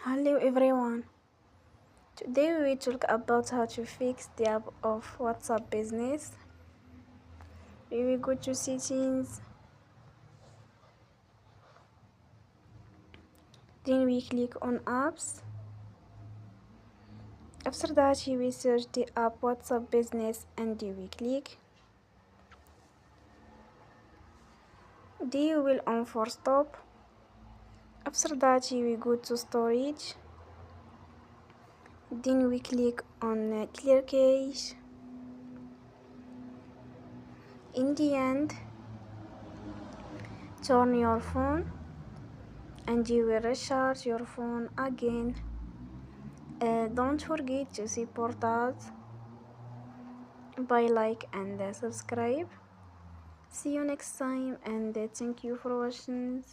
Hello everyone. Today we will talk about how to fix the app of WhatsApp Business. We will go to settings, then we click on apps. After that we will search the app WhatsApp Business and we click. Then we will on for stop. After that we will go to storage. Then we click on clear cache. In the end, turn your phone and you will recharge your phone again. Don't forget to support us by like and subscribe. See you next time and thank you for watching.